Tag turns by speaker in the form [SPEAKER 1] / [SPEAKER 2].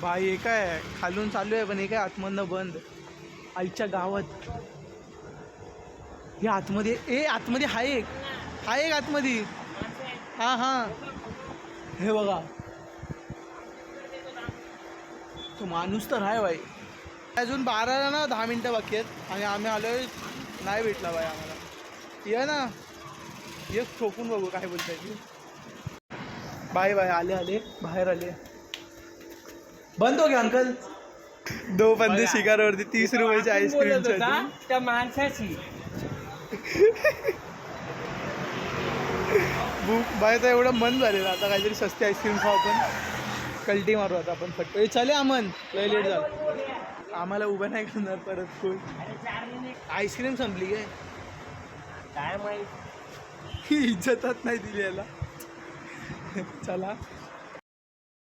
[SPEAKER 1] बाई हे काय खालून चालू आहे पण हे काय आतमधनं बंद. आईच्या गावात हे आतमध्ये आतमध्ये हाय एक आतमध्ये. हा हा हे बघा तो माणूस तर आहे बाई. अजून 12ला ना 10 मिनटं बाकी आहेत आणि आम्ही आलोय. नाही भेटला बाई आम्हाला. ये ना एक ठोकून बघू काय बोलताय ते. बाय बाय आले बाहेर आले. बंद हो गया अंकल. 2 बंदे शिकारावरती 30 रुपयाची आईस्क्रीम.
[SPEAKER 2] त्या माणसाची
[SPEAKER 1] भूक बाय तर एवढं मन झालेलं आता काहीतरी सस्ती आईस्क्रीम खाऊ आपण. कल्टी मारू आता आपण फटके. चले अमन लय लेट झालं. आम्हाला उभं नाही करणार परत कोण. आईस्क्रीम संपली
[SPEAKER 2] काय माहिती
[SPEAKER 1] ही इज्जतच नाही दिली याला. चला